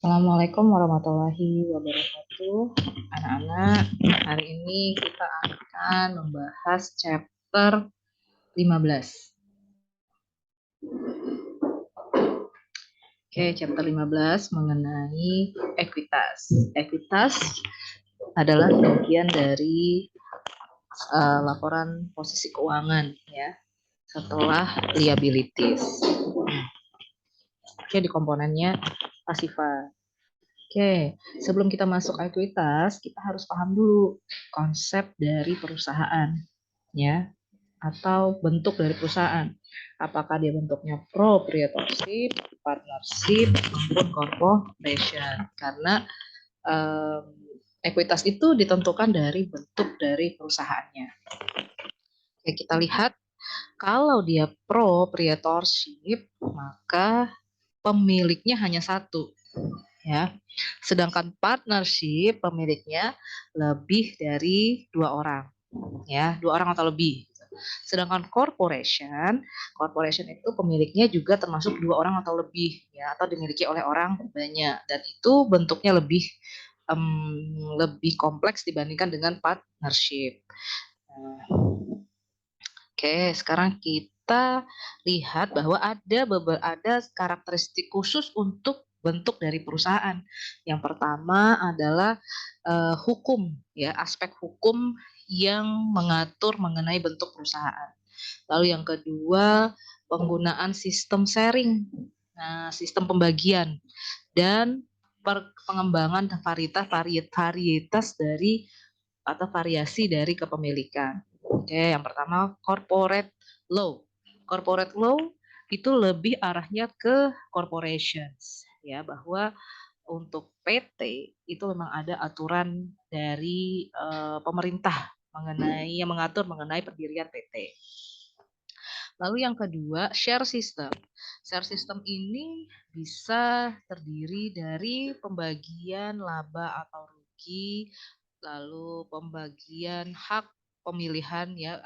Assalamualaikum warahmatullahi wabarakatuh. Anak-anak, hari ini kita akan membahas chapter 15. Oke, chapter 15 mengenai ekuitas. Ekuitas adalah bagian dari laporan posisi keuangan ya, setelah liabilities. Oke, di komponennya pasiva. Oke, sebelum kita masuk ekuitas, kita harus paham dulu konsep dari perusahaan, ya, atau bentuk dari perusahaan. Apakah dia bentuknya proprietorship, partnership, maupun corporation. Karena ekuitas itu ditentukan dari bentuk dari perusahaannya. Oke, kita lihat kalau dia proprietorship, maka pemiliknya hanya satu. Ya, sedangkan partnership pemiliknya lebih dari 2 orang, ya, 2 orang atau lebih. Sedangkan corporation itu pemiliknya juga termasuk 2 orang atau lebih, ya, atau dimiliki oleh orang banyak, dan itu bentuknya lebih kompleks dibandingkan dengan partnership. Oke, sekarang kita lihat bahwa ada karakteristik khusus untuk bentuk dari perusahaan. Yang pertama adalah hukum, ya, aspek hukum yang mengatur mengenai bentuk perusahaan. Lalu yang kedua, penggunaan sistem sharing, sistem pembagian, dan pengembangan varietas dari atau variasi dari kepemilikan. Oke, yang pertama corporate law. Corporate law itu lebih arahnya ke corporations, ya, bahwa untuk PT itu memang ada aturan dari pemerintah yang mengatur mengenai pendirian PT. Lalu yang kedua, share system. Share system ini bisa terdiri dari pembagian laba atau rugi, lalu pembagian hak pemilihan, ya,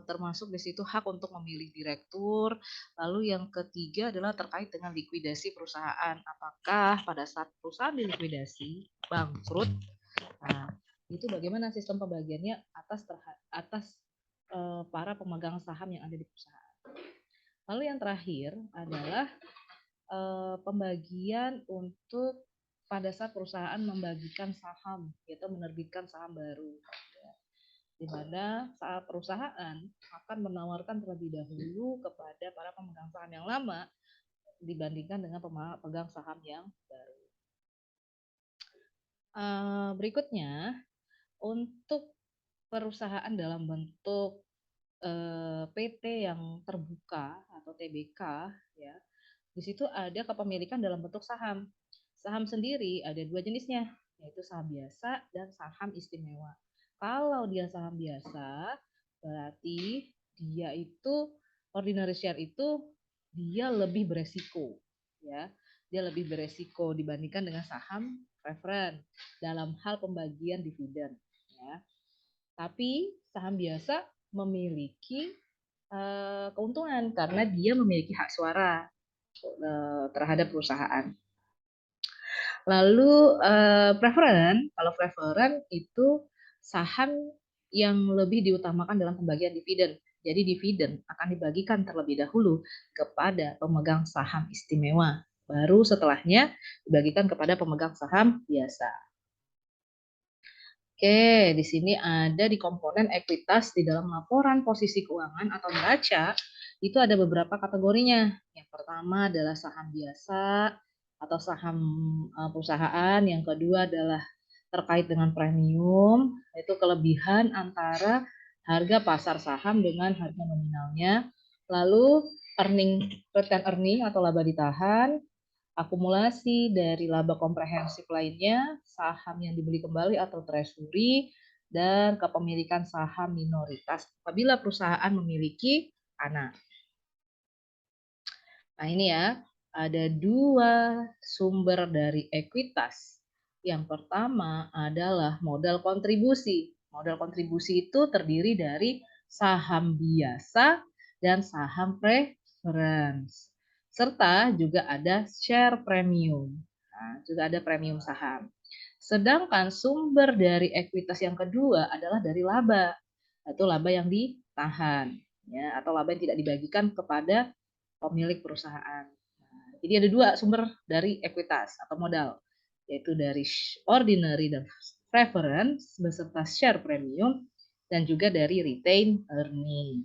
termasuk di situ hak untuk memilih direktur. Lalu yang ketiga adalah terkait dengan likuidasi perusahaan. Apakah pada saat perusahaan dilikuidasi, bangkrut, nah, itu bagaimana sistem pembagiannya atas para pemegang saham yang ada di perusahaan. Lalu yang terakhir adalah pembagian untuk pada saat perusahaan membagikan saham, yaitu menerbitkan saham baru, ya, di mana saat perusahaan akan menawarkan terlebih dahulu kepada para pemegang saham yang lama dibandingkan dengan pemegang saham yang baru. Berikutnya, untuk perusahaan dalam bentuk PT yang terbuka atau TBK, ya, di situ ada kepemilikan dalam bentuk saham. Saham sendiri ada 2 jenisnya, yaitu saham biasa dan saham istimewa. Kalau dia saham biasa, berarti dia itu ordinary share itu dia lebih beresiko, ya. Dia lebih beresiko dibandingkan dengan saham preference dalam hal pembagian dividen, ya. Tapi saham biasa memiliki keuntungan karena dia memiliki hak suara terhadap perusahaan. Lalu kalau preference itu saham yang lebih diutamakan dalam pembagian dividen. Jadi dividen akan dibagikan terlebih dahulu kepada pemegang saham istimewa. Baru setelahnya dibagikan kepada pemegang saham biasa. Oke, di sini ada di komponen ekuitas di dalam laporan posisi keuangan atau neraca, itu ada beberapa kategorinya. Yang pertama adalah saham biasa atau saham perusahaan. Yang kedua adalah terkait dengan premium, yaitu kelebihan antara harga pasar saham dengan harga nominalnya. Lalu return earning atau laba ditahan, akumulasi dari laba komprehensif lainnya, saham yang dibeli kembali atau treasury, dan kepemilikan saham minoritas apabila perusahaan memiliki anak. Nah, ini ya, ada 2 sumber dari ekuitas. Yang pertama adalah modal kontribusi. Modal kontribusi itu terdiri dari saham biasa dan saham preference. Serta juga ada share premium. Nah, juga ada premium saham. Sedangkan sumber dari ekuitas yang kedua adalah dari laba, atau laba yang ditahan, ya, atau laba yang tidak dibagikan kepada pemilik perusahaan. Nah, jadi ada dua sumber dari ekuitas atau modal, yaitu dari ordinary dan preference beserta share premium dan juga dari retain earning.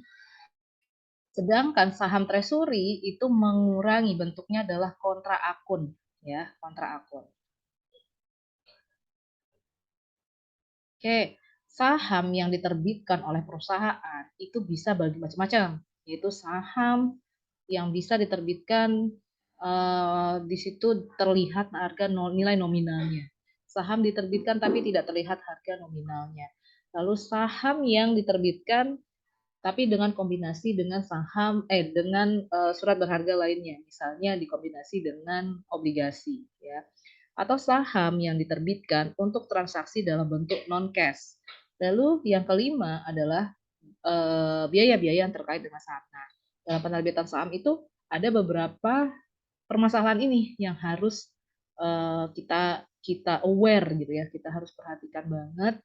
Sedangkan saham treasury itu mengurangi, bentuknya adalah kontra akun, ya, kontra akun. Oke, saham yang diterbitkan oleh perusahaan itu bisa bagi macam-macam, yaitu saham yang bisa diterbitkan di situ terlihat harga nilai nominalnya. Saham diterbitkan tapi tidak terlihat harga nominalnya. Lalu saham yang diterbitkan tapi dengan kombinasi dengan surat berharga lainnya, misalnya dikombinasi dengan obligasi, ya, atau saham yang diterbitkan untuk transaksi dalam bentuk non cash. Lalu yang kelima adalah biaya-biaya yang terkait dengan saham. Nah, dalam penerbitan saham itu ada beberapa permasalahan ini yang harus kita kita aware gitu ya, kita harus perhatikan banget.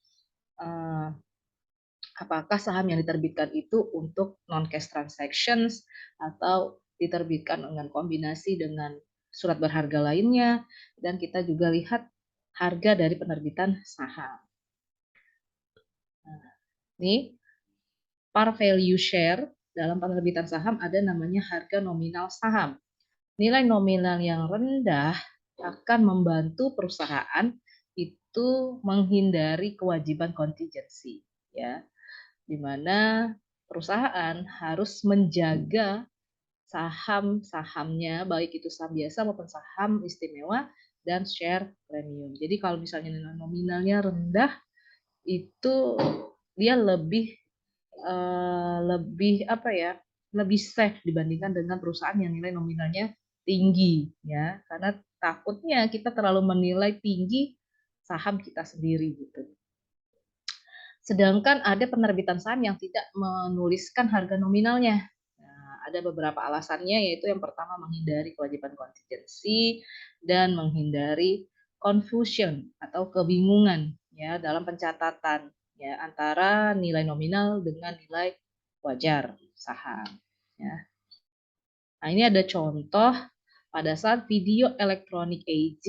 Apakah saham yang diterbitkan itu untuk non-cash transactions atau diterbitkan dengan kombinasi dengan surat berharga lainnya, dan kita juga lihat harga dari penerbitan saham. Nah, ini par value share dalam penerbitan saham ada namanya harga nominal saham. Nilai nominal yang rendah akan membantu perusahaan itu menghindari kewajiban kontingensi, ya, di mana perusahaan harus menjaga saham-sahamnya, baik itu saham biasa maupun saham istimewa dan share premium. Jadi kalau misalnya nilai nominalnya rendah, itu dia lebih apa ya, lebih safe dibandingkan dengan perusahaan yang nilai nominalnya tinggi, ya, karena takutnya kita terlalu menilai tinggi saham kita sendiri gitu. Sedangkan ada penerbitan saham yang tidak menuliskan harga nominalnya. Nah, ada beberapa alasannya, yaitu yang pertama menghindari kewajiban kontingensi dan menghindari confusion atau kebingungan, ya, dalam pencatatan, ya, antara nilai nominal dengan nilai wajar saham, ya. Nah, ini ada contoh pada saat video elektronik AG,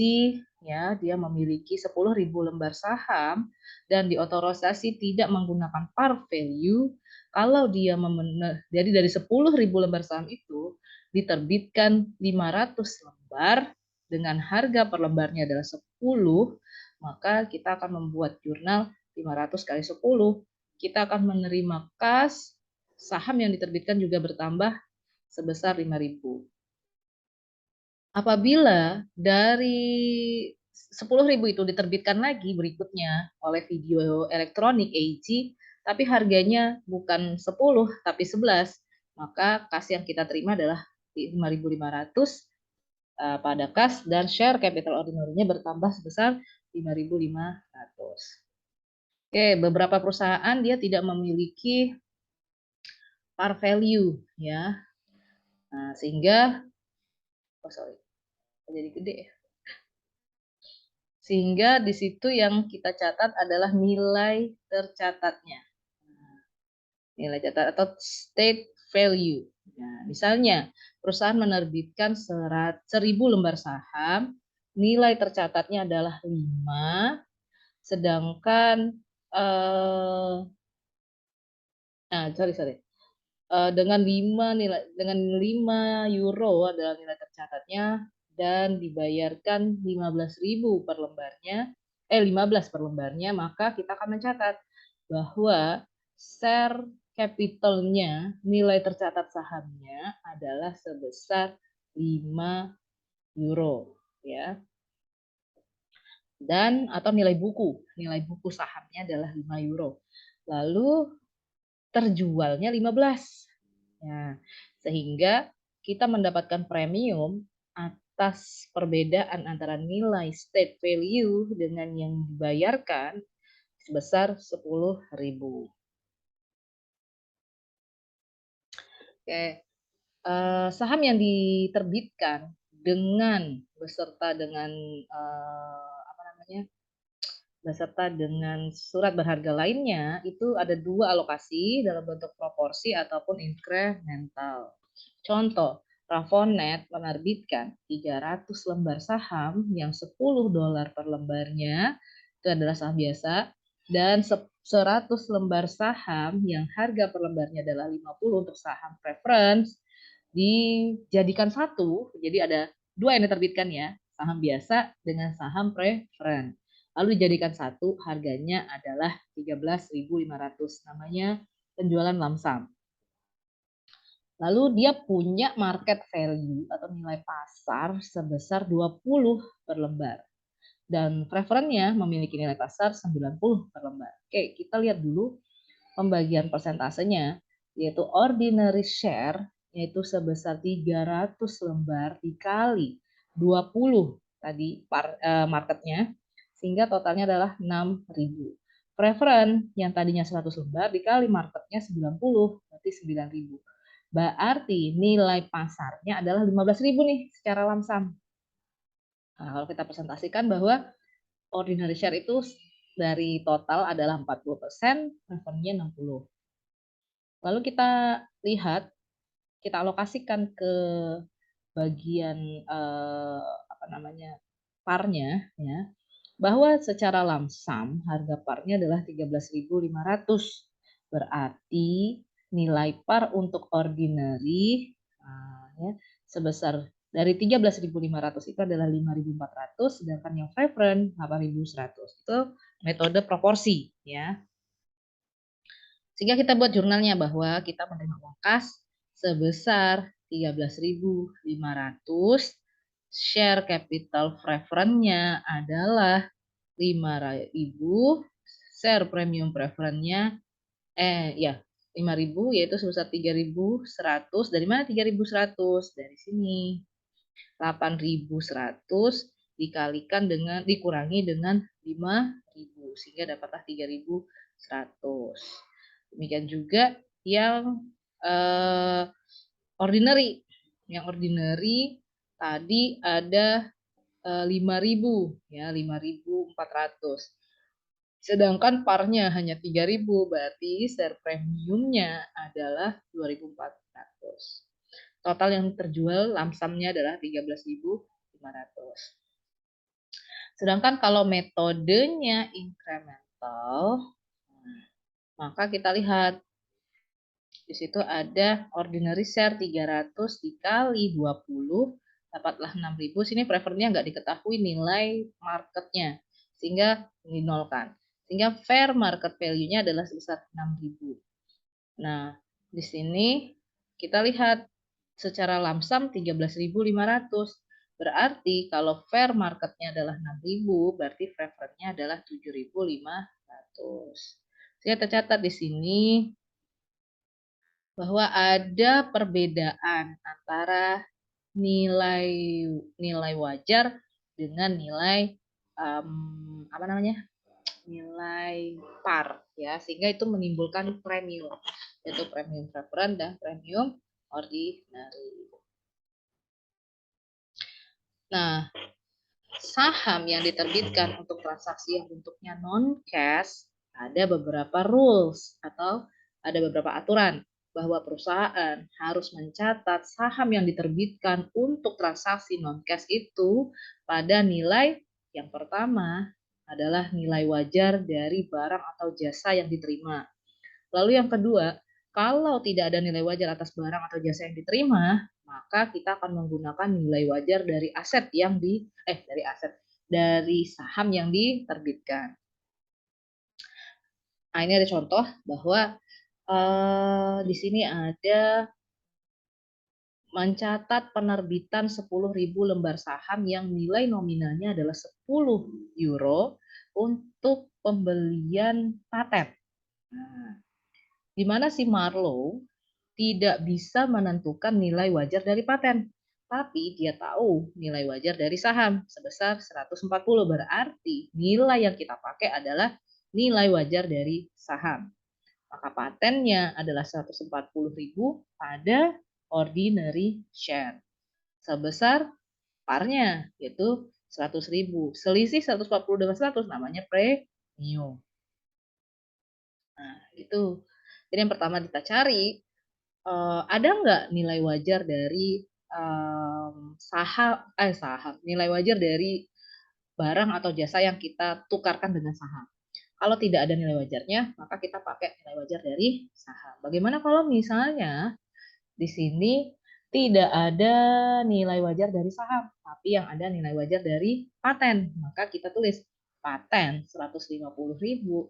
ya, dia memiliki 10.000 lembar saham dan diotorisasi tidak menggunakan par value. Kalau dia jadi dari 10.000 lembar saham itu diterbitkan 500 lembar dengan harga per lembarnya adalah 10, maka kita akan membuat jurnal 500 kali 10. Kita akan menerima kas, saham yang diterbitkan juga bertambah sebesar 5.000. Apabila dari 10.000 itu diterbitkan lagi berikutnya oleh video elektronik AG, tapi harganya bukan 10 tapi 11, maka kas yang kita terima adalah 5.500 pada kas, dan share capital ordinary-nya bertambah sebesar 5.500. Oke, beberapa perusahaan dia tidak memiliki par value, ya. Nah, sehingga jadi gede ya. Sehingga di situ yang kita catat adalah nilai tercatatnya. Nilai catat atau state value. Nah, misalnya perusahaan menerbitkan 1.000 lembar saham, nilai tercatatnya adalah 5, sedangkan dengan 5 euro adalah nilai tercatatnya dan dibayarkan 15.000 per lembarnya, 15 per lembarnya, maka kita akan mencatat bahwa share capitalnya, nilai tercatat sahamnya adalah sebesar 5 euro, ya. Dan atau nilai buku sahamnya adalah 5 euro. Lalu terjualnya 15. Nah, sehingga kita mendapatkan premium atas perbedaan antara nilai state value dengan yang dibayarkan sebesar 10.000. Oke, saham yang diterbitkan dengan beserta dengan, apa namanya, beserta dengan surat berharga lainnya, itu ada 2 alokasi dalam bentuk proporsi ataupun inkremental. Contoh, Rafonet menerbitkan 300 lembar saham yang $10 per lembarnya, itu adalah saham biasa, dan 100 lembar saham yang harga per lembarnya adalah 50 untuk saham preference, dijadikan satu, jadi ada 2 yang diterbitkan ya, saham biasa dengan saham preference. Lalu dijadikan satu, harganya adalah 13.500, namanya penjualan lamsam. Lalu dia punya market value atau nilai pasar sebesar 20 per lembar. Dan preferennya memiliki nilai pasar 90 per lembar. Oke, kita lihat dulu pembagian persentasenya, yaitu ordinary share, yaitu sebesar 300 lembar dikali 20 tadi marketnya, sehingga totalnya adalah 6.000. Preference yang tadinya 100 lembar dikali marketnya 90, berarti 9.000. Berarti nilai pasarnya adalah 15.000 nih secara lamsam. Nah, kalau kita presentasikan bahwa ordinary share itu dari total adalah 40%, preferennya 60. Lalu kita lihat, kita alokasikan ke bagian apa namanya, parnya ya, bahwa secara lamsam harga parnya adalah 13.500. Berarti nilai par untuk ordinary ya, sebesar dari 13.500 itu adalah 5.400, sedangkan yang preference 8.100. Itu metode proporsi ya. Sehingga kita buat jurnalnya bahwa kita menerima uang kas sebesar 13.500, share capital preference-nya adalah 5.000, share premium preference-nya ya 5.000, yaitu sebesar 3.100. Dari mana 3.100? Dari sini. 8.100 dikurangi dengan 5.000 sehingga dapatlah 3.100. Demikian juga yang ordinary. Yang ordinary tadi ada 5.000 ya, 5.400. Sedangkan parnya hanya 3.000, berarti share premiumnya adalah 2.400. Total yang terjual lamsamnya adalah 13.500. Sedangkan kalau metodenya incremental, maka kita lihat di situ ada ordinary share 300 dikali 20, dapatlah 6.000. Sini preferennya nggak diketahui nilai marketnya, sehingga dinolkan. Sehingga fair market value-nya adalah sebesar 6.000. Nah, di sini kita lihat secara lamsam 13.500. Berarti kalau fair marketnya adalah 6.000, berarti preferennya adalah 7.500. Saya tercatat di sini bahwa ada perbedaan antara nilai wajar dengan nilai apa namanya, nilai par ya, sehingga itu menimbulkan premium, yaitu premium preference dan premium ordinary. Nah, saham yang diterbitkan untuk transaksi yang bentuknya non cash ada beberapa rules atau ada beberapa aturan bahwa perusahaan harus mencatat saham yang diterbitkan untuk transaksi non cash itu pada nilai yang pertama adalah nilai wajar dari barang atau jasa yang diterima. Lalu yang kedua, kalau tidak ada nilai wajar atas barang atau jasa yang diterima, maka kita akan menggunakan nilai wajar dari aset yang dari saham yang diterbitkan. Nah, ini ada contoh bahwa di sini ada mencatat penerbitan 10.000 lembar saham yang nilai nominalnya adalah 10 euro untuk pembelian paten. Nah, di mana si Marlow tidak bisa menentukan nilai wajar dari paten, tapi dia tahu nilai wajar dari saham sebesar 140. Berarti nilai yang kita pakai adalah nilai wajar dari saham. Maka patennya adalah 140.000 pada ordinary share sebesar parnya, yaitu 100.000. Selisih 140 dengan 100 namanya premium. Nah, itu. Jadi yang pertama kita cari, ada nggak nilai wajar dari saham, nilai wajar dari barang atau jasa yang kita tukarkan dengan saham. Kalau tidak ada nilai wajarnya, maka kita pakai nilai wajar dari saham. Bagaimana kalau misalnya di sini tidak ada nilai wajar dari saham, tapi yang ada nilai wajar dari paten? Maka kita tulis paten 150.000,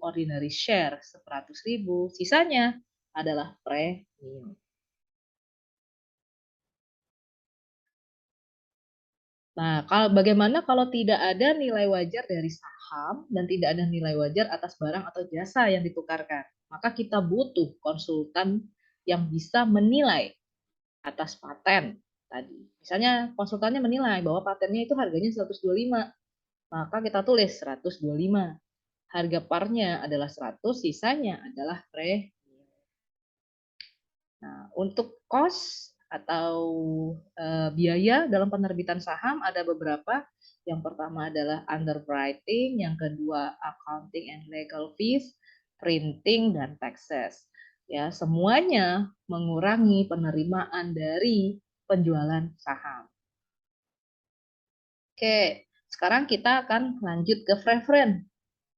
ordinary share 100.000, sisanya adalah premium. Nah, bagaimana kalau tidak ada nilai wajar dari saham dan tidak ada nilai wajar atas barang atau jasa yang ditukarkan? Maka kita butuh konsultan yang bisa menilai atas paten tadi. Misalnya konsultannya menilai bahwa patennya itu harganya 125, maka kita tulis 125. Harga parnya adalah 100, sisanya adalah Nah, untuk cost atau biaya dalam penerbitan saham ada beberapa. Yang pertama adalah underwriting, yang kedua accounting and legal fees, printing dan taxes. Ya, semuanya mengurangi penerimaan dari penjualan saham. Oke, sekarang kita akan lanjut ke preference.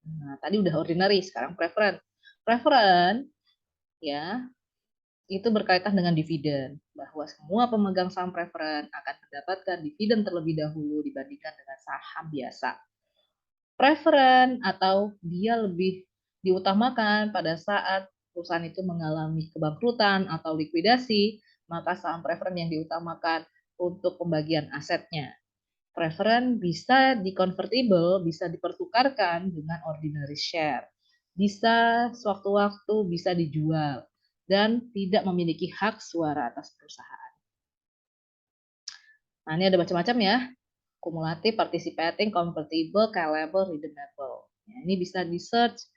Nah, tadi udah ordinary, sekarang preference. Preference ya, itu berkaitan dengan dividen, bahwa semua pemegang saham preferen akan mendapatkan dividen terlebih dahulu dibandingkan dengan saham biasa. Preferen atau dia lebih diutamakan pada saat perusahaan itu mengalami kebangkrutan atau likuidasi, maka saham preferen yang diutamakan untuk pembagian asetnya. Preferen bisa di-convertible, bisa dipertukarkan dengan ordinary share. Bisa sewaktu-waktu bisa dijual dan tidak memiliki hak suara atas perusahaan. Nah, ini ada macam-macam ya. Kumulatif, participating, convertible, callable, redeemable. Ya, ini bisa di-search.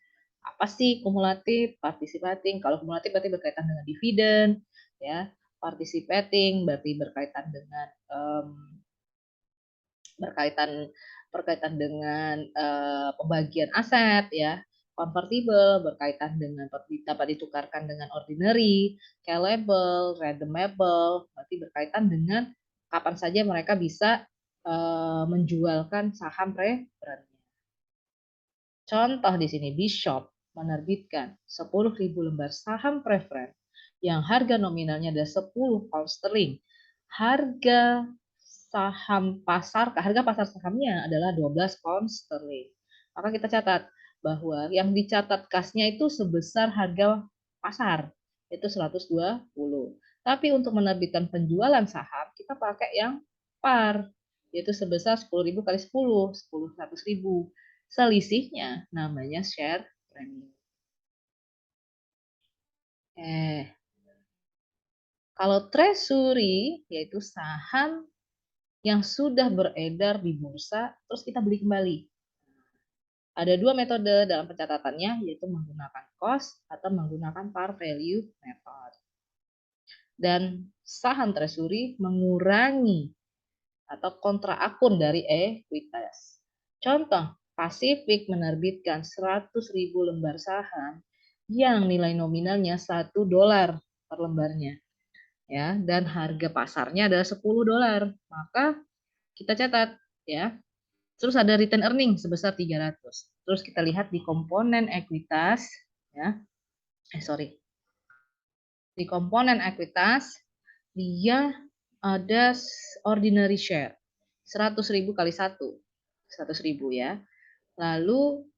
Apa sih kumulatif, participating? Kalau kumulatif berarti berkaitan dengan dividen, ya. Participating berarti berkaitan dengan berkaitan dengan pembagian aset ya. Convertible berkaitan dengan dapat ditukarkan dengan ordinary, callable, redeemable berarti berkaitan dengan kapan saja mereka bisa menjualkan saham preferennya. Contoh di sini Bishop menerbitkan 10.000 lembar saham preferen yang harga nominalnya ada 10 pound sterling. Harga harga pasar sahamnya adalah 12 pound sterling. Maka kita catat bahwa yang dicatat kasnya itu sebesar harga pasar, itu 120. Tapi untuk menerbitkan penjualan saham, kita pakai yang par, yaitu sebesar 10.000 kali 10, 100.000. Selisihnya namanya share premium. Kalau treasury, yaitu saham yang sudah beredar di bursa, terus kita beli kembali. Ada dua metode dalam pencatatannya, yaitu menggunakan cost atau menggunakan par value method. Dan saham treasury mengurangi atau kontra akun dari ekuitas. Contoh, Pacific menerbitkan 100.000 lembar saham yang nilai nominalnya $1 per lembarnya. Ya, dan harga pasarnya adalah $10. Maka kita catat ya. Terus ada return earning sebesar 300. Terus kita lihat di komponen ekuitas ya. Di komponen ekuitas dia ada ordinary share 100.000 kali 1. 100.000 ya. Lalu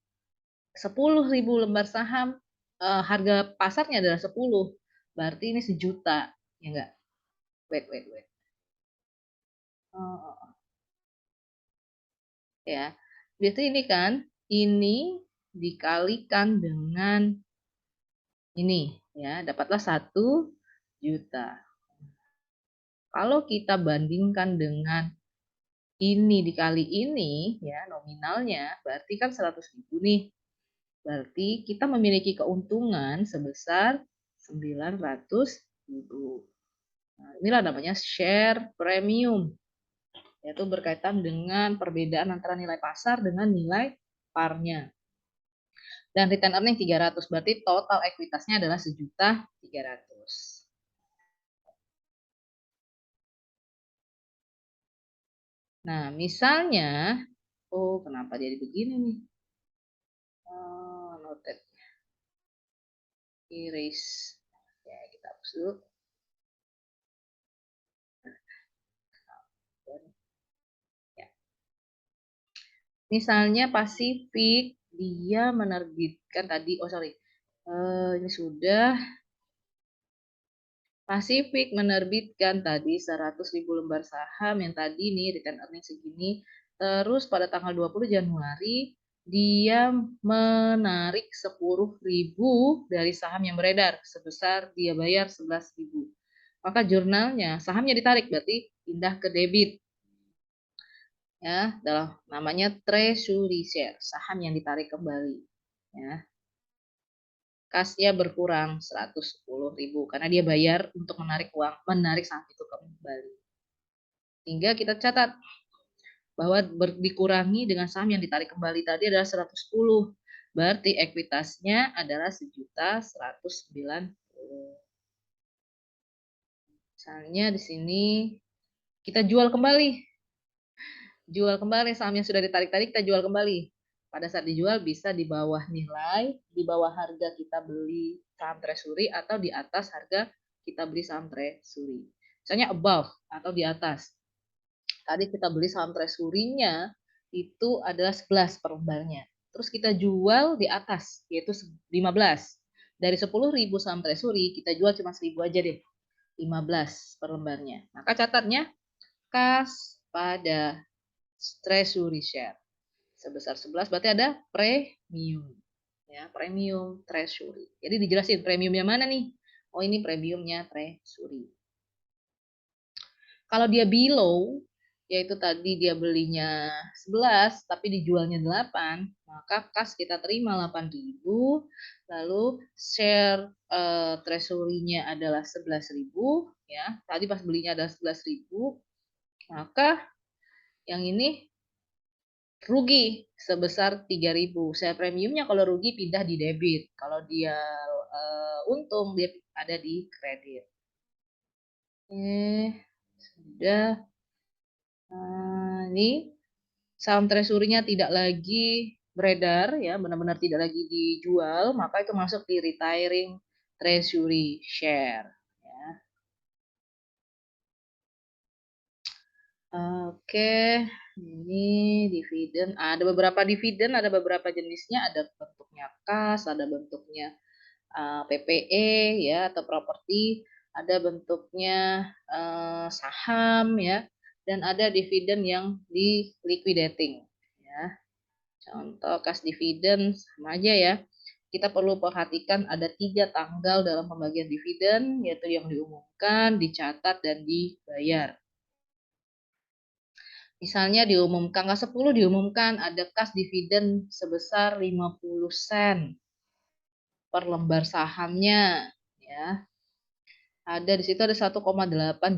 10.000 lembar saham harga pasarnya adalah 10. Berarti ini 1.000.000 ya enggak? Wait. Oh, ya. Berarti ini kan, ini dikalikan dengan ini, ya, dapatlah 1.000.000. Kalau kita bandingkan dengan ini dikali ini, ya, nominalnya, berarti kan 100.000 nih. Berarti kita memiliki keuntungan sebesar 900.000. Nah, inilah namanya share premium. yaitu berkaitan dengan perbedaan antara nilai pasar dengan nilai par-nya. Dan return earning 300, berarti total ekuitasnya adalah 1.300.000. Nah, misalnya, oh kenapa jadi begini nih? Noted, erase. Ya, kita hapus dulu. Ya. Misalnya Pasifik, dia menerbitkan tadi, ini sudah. Pasifik menerbitkan tadi 100.000 lembar saham yang tadi nih return earning segini. Terus pada tanggal 20 Januari dia menarik 10.000 dari saham yang beredar sebesar dia bayar 11.000. Maka jurnalnya sahamnya ditarik berarti pindah ke debit. Ya, dalam namanya treasury share, saham yang ditarik kembali. Ya. Kasnya berkurang 110.000 karena dia bayar untuk menarik saham itu kembali. Sehingga kita catat bahwa dikurangi dengan saham yang ditarik kembali tadi adalah 110. Berarti ekuitasnya adalah 1.190. Misalnya di sini kita jual kembali. Jual kembali saham yang sudah ditarik tadi, kita jual kembali. Pada saat dijual bisa di bawah nilai, di bawah harga kita beli saham treasury atau di atas harga kita beli saham treasury. Misalnya above atau di atas. Tadi kita beli saham treasury-nya itu adalah 11 per lembarnya. Terus kita jual di atas yaitu 15. Dari 10.000 saham treasury kita jual cuma 1.000 aja deh. 15 per lembarnya. Maka catatnya kas pada treasury share sebesar 11 berarti ada premium ya, premium treasury. Jadi dijelasin premiumnya mana nih? Oh, ini premiumnya treasury. Kalau dia below yaitu tadi dia belinya 11 tapi dijualnya 8, maka kas kita terima 8.000, lalu share treasury-nya adalah 11.000 ya. Tadi pas belinya ada 11.000, maka yang ini rugi sebesar 3.000. Share premiumnya kalau rugi pindah di debit. Kalau dia untung dia ada di kredit. Sudah. Ini saham treasury-nya tidak lagi beredar ya, benar-benar tidak lagi dijual, maka itu masuk di retiring treasury share ya. Oke, ini dividen. Ada beberapa dividen, ada beberapa jenisnya, ada bentuknya kas, ada bentuknya PPE ya atau properti, ada bentuknya saham ya, dan ada dividen yang di liquidating ya. Contoh kas dividen sama aja ya. Kita perlu perhatikan ada 3 tanggal dalam pembagian dividen, yaitu yang diumumkan, dicatat, dan dibayar. Misalnya diumumkan tanggal 10 diumumkan ada kas dividen sebesar 50 sen per lembar sahamnya ya. Ada di situ ada 1,8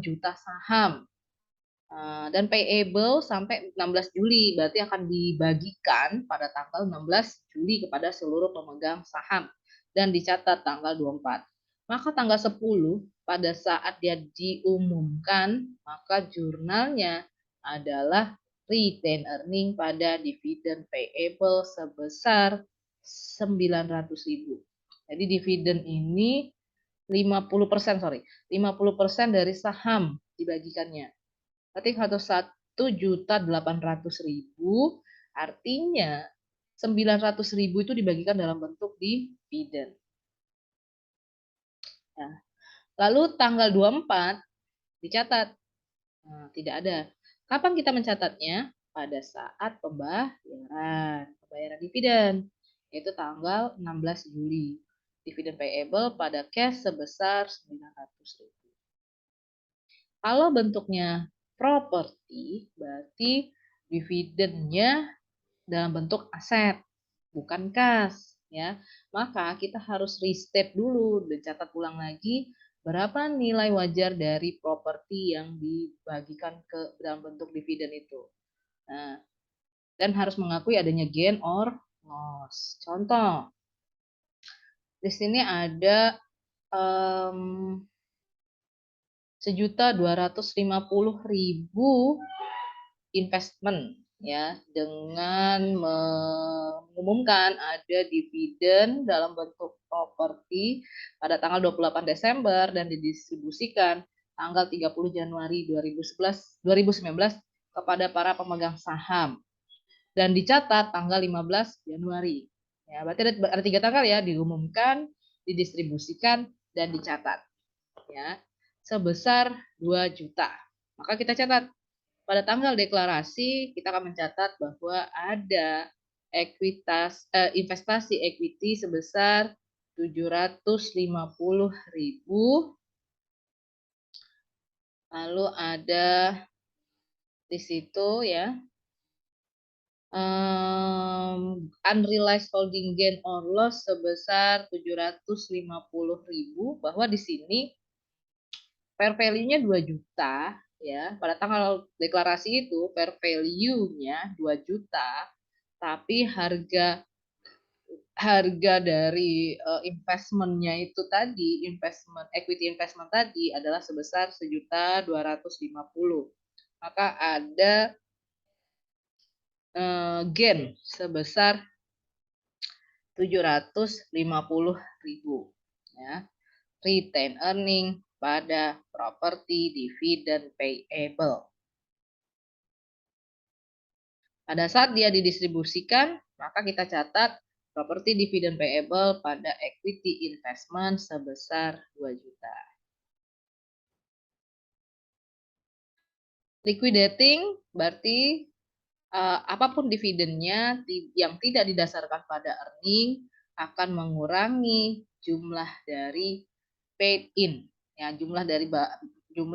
juta saham. Dan payable sampai 16 Juli, berarti akan dibagikan pada tanggal 16 Juli kepada seluruh pemegang saham dan dicatat tanggal 24. Maka tanggal 10 pada saat dia diumumkan, maka jurnalnya adalah retain earning pada dividen payable sebesar 900.000. Jadi dividen ini 50% dari saham dibagikannya. Berarti kalau 1.800.000 artinya 900.000 itu dibagikan dalam bentuk dividen. Nah, lalu tanggal 24 dicatat. Nah, tidak ada. Kapan kita mencatatnya? Pada saat pembayaran dividen, yaitu tanggal 16 Juli. Dividen payable pada cash sebesar 900.000. Kalau bentuknya properti, berarti dividennya dalam bentuk aset, bukan kas, ya. Maka kita harus restate dulu dan catat ulang lagi berapa nilai wajar dari properti yang dibagikan ke dalam bentuk dividen itu. Nah, dan harus mengakui adanya gain or loss. Contoh, di sini ada 1.250.000 investment ya, dengan mengumumkan ada dividen dalam bentuk properti pada tanggal 28 Desember dan didistribusikan tanggal 30 Januari 2019 kepada para pemegang saham dan dicatat tanggal 15 Januari. Ya, berarti ada 3 tanggal ya, diumumkan, didistribusikan, dan dicatat. Ya, sebesar 2 juta. Maka kita catat pada tanggal deklarasi kita akan mencatat bahwa ada investasi equity sebesar 750.000. Lalu ada di situ ya unrealized holding gain or loss sebesar 750.000, bahwa di sini fair value-nya 2 juta ya. Pada tanggal deklarasi itu fair value-nya 2 juta, tapi harga dari investmentnya itu tadi, equity investment tadi adalah sebesar 1.250.000. Maka ada gain sebesar 750.000 ya. Retain earning pada property dividen payable. Pada saat dia didistribusikan, maka kita catat property dividen payable pada equity investment sebesar 2 juta. Liquidating berarti apapun dividennya yang tidak didasarkan pada earning akan mengurangi jumlah dari paid in, ya, jumlah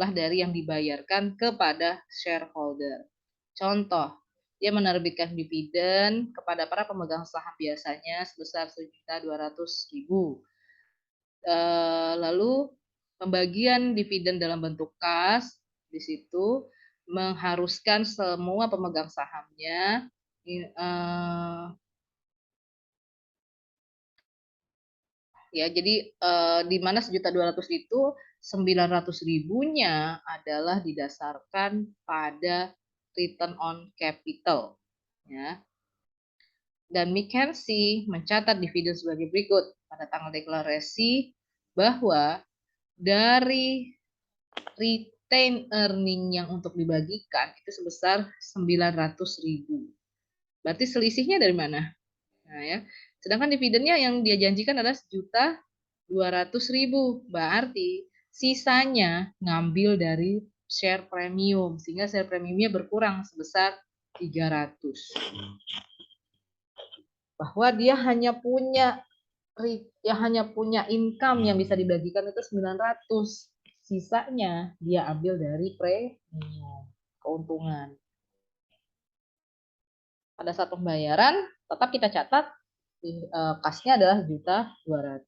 dari yang dibayarkan kepada shareholder. Contoh, dia menerbitkan dividen kepada para pemegang saham biasanya sebesar 1.200.000. Lalu pembagian dividen dalam bentuk kas di situ mengharuskan semua pemegang sahamnya ya, jadi di mana 1.200.000 itu 900.000-nya adalah didasarkan pada return on capital ya. Dan McKinsey mencatat dividen sebagai berikut pada tanggal deklarasi bahwa dari retain earning yang untuk dibagikan itu sebesar 900.000. Berarti selisihnya dari mana? Nah ya, sedangkan dividennya yang dia janjikan adalah 1.200.000. Berarti sisanya ngambil dari share premium, sehingga share premiumnya berkurang sebesar 300. Bahwa dia hanya punya income yang bisa dibagikan itu 900. Sisanya dia ambil dari premium, keuntungan. Pada saat pembayaran tetap kita catat kasnya adalah 1.200.000.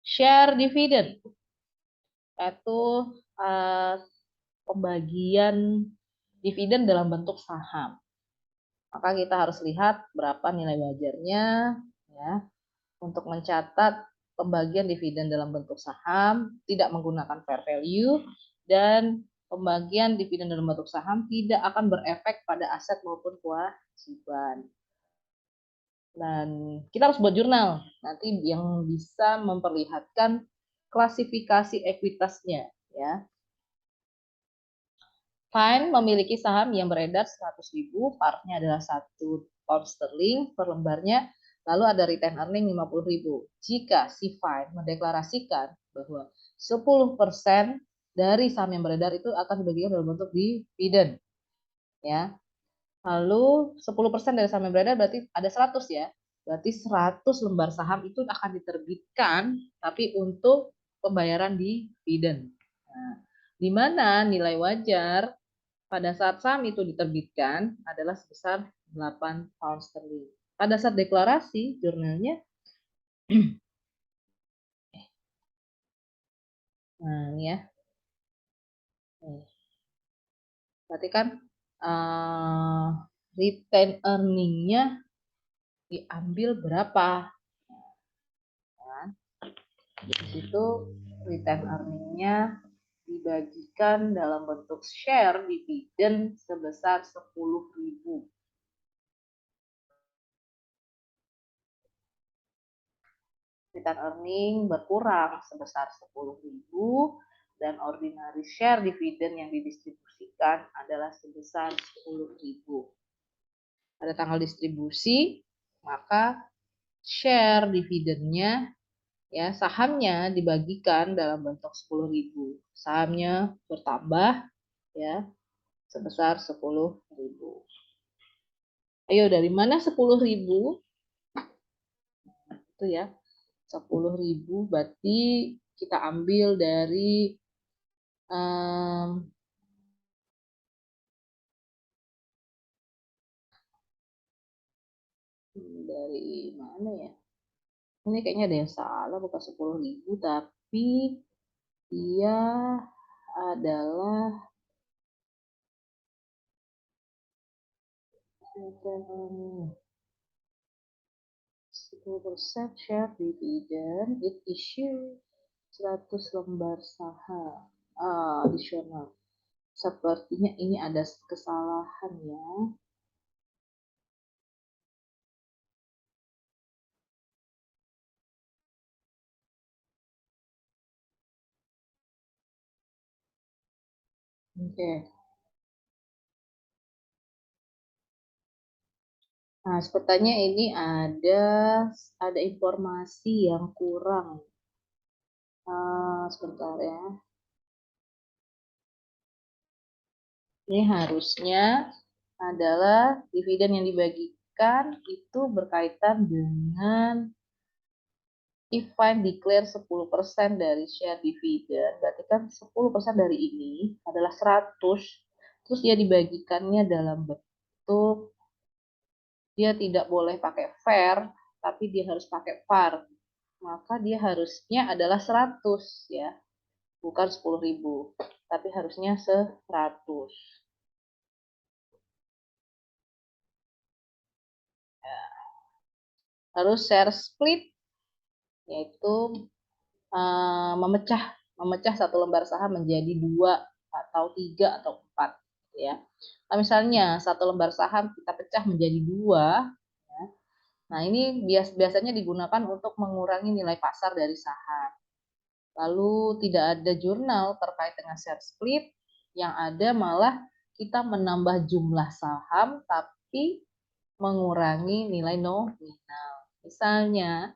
Share dividend itu pembagian dividen dalam bentuk saham. Maka kita harus lihat berapa nilai wajarnya ya untuk mencatat pembagian dividen dalam bentuk saham tidak menggunakan fair value, dan pembagian dividen dalam bentuk saham tidak akan berefek pada aset maupun kewajiban. Dan kita harus buat jurnal nanti yang bisa memperlihatkan klasifikasi ekuitasnya ya. Fine memiliki saham yang beredar 100.000, parnya adalah 1 pound sterling per lembarnya, lalu ada retain earning 50.000. Jika si Fine mendeklarasikan bahwa 10% dari saham yang beredar itu akan dibagikan dalam bentuk dividen. Ya. Lalu 10% dari saham yang beredar berarti ada 100 ya. Berarti 100 lembar saham itu akan diterbitkan tapi untuk pembayaran dividen. Nah, di mana nilai wajar pada saat saham itu diterbitkan adalah sebesar 8 pound sterling. Pada saat deklarasi jurnalnya Nah, ini ya. Nih. Berarti kan uh, retain earning-nya diambil berapa? Nah, di situ retain earning-nya dibagikan dalam bentuk share dividen sebesar 10.000. Return earning berkurang sebesar 10.000 dan ordinary share dividen yang didistribusikan adalah sebesar 10.000. Pada tanggal distribusi, maka share dividennya ya sahamnya dibagikan dalam bentuk 10.000. Sahamnya bertambah ya sebesar 10.000. Ayo, dari mana 10.000? Itu ya. 10.000 berarti kita ambil dari dari mana ya? Ini kayaknya ada yang salah, bukan 10.000 tapi dia adalah 10% share dividend it issue 100 lembar saham additional. Sepertinya ini ada kesalahan ya. Oke. Nah, sepertinya ini ada informasi yang kurang. Sebentar ya. Ini harusnya adalah dividen yang dibagikan itu berkaitan dengan if fine declare 10% dari share dividen, berarti kan 10% dari ini adalah 100, terus dia dibagikannya dalam bentuk, dia tidak boleh pakai fair, tapi dia harus pakai var. Maka dia harusnya adalah 100 ya, bukan 10.000, tapi harusnya 100. Lalu share split yaitu memecah satu lembar saham menjadi 2 atau 3 atau 4 ya. Nah, misalnya satu lembar saham kita pecah menjadi 2 ya. Nah, ini biasanya digunakan untuk mengurangi nilai pasar dari saham. Lalu tidak ada jurnal terkait dengan share split, yang ada malah kita menambah jumlah saham tapi mengurangi nilai nominal. Misalnya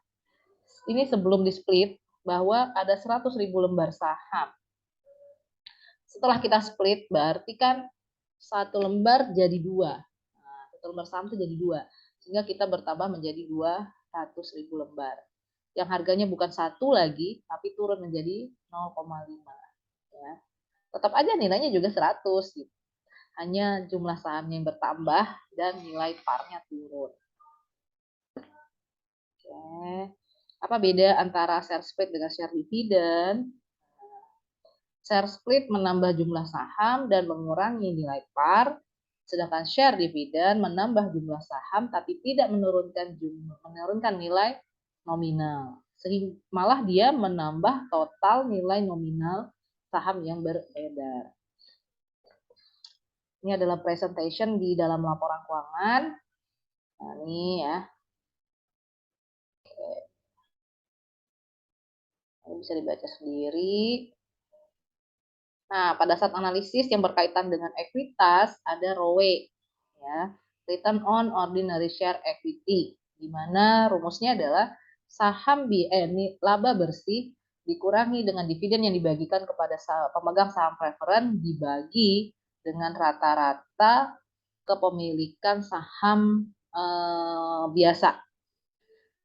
ini sebelum di split bahwa ada 100.000 lembar saham. Setelah kita split berarti kan satu lembar jadi 2. Nah, satu lembar saham itu jadi 2. Sehingga kita bertambah menjadi 200.000 lembar. Yang harganya bukan 1 lagi, tapi turun menjadi 0,5. Ya. Tetap aja nilainya juga 100. Gitu. Hanya jumlah sahamnya yang bertambah dan nilai par-nya turun. Oke. Apa beda antara share split dengan share dividen? Share split menambah jumlah saham dan mengurangi nilai par, sedangkan share dividen menambah jumlah saham tapi tidak menurunkan nilai nominal. Sehingga malah dia menambah total nilai nominal saham yang beredar. Ini adalah presentation di dalam laporan keuangan. Nah, ini ya. Ini bisa dibaca sendiri. Nah, pada saat analisis yang berkaitan dengan ekuitas ada ROE ya, Return on Ordinary Share Equity, di mana rumusnya adalah saham laba bersih dikurangi dengan dividen yang dibagikan kepada pemegang saham preferen dibagi dengan rata-rata kepemilikan saham biasa.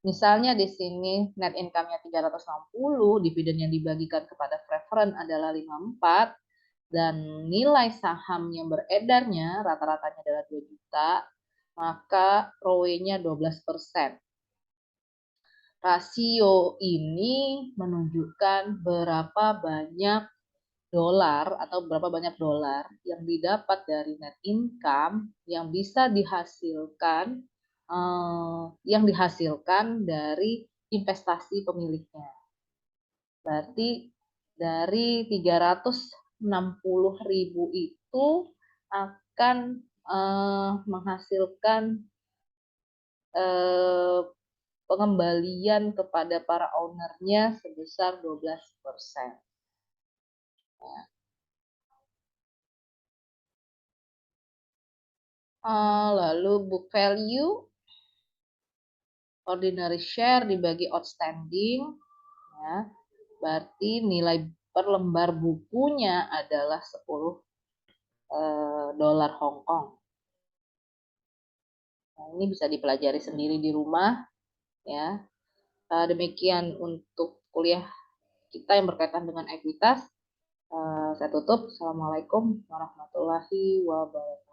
Misalnya di sini net income-nya 360, dividen yang dibagikan kepada preferen adalah 54, dan nilai saham yang beredarnya rata-ratanya adalah 2 juta, maka ROE-nya 12%. Rasio ini menunjukkan berapa banyak dolar atau berapa banyak dolar yang didapat dari net income yang bisa dihasilkan dari investasi pemiliknya. Berarti dari 360.000 itu akan menghasilkan eh, pengembalian kepada para ownernya sebesar 12%. Lalu book value, ordinary share dibagi outstanding, ya, berarti nilai per lembar bukunya adalah 10 dolar Hong Kong. Nah, ini bisa dipelajari sendiri di rumah, ya. Demikian untuk kuliah kita yang berkaitan dengan ekuitas. Saya tutup. Assalamualaikum warahmatullahi wabarakatuh.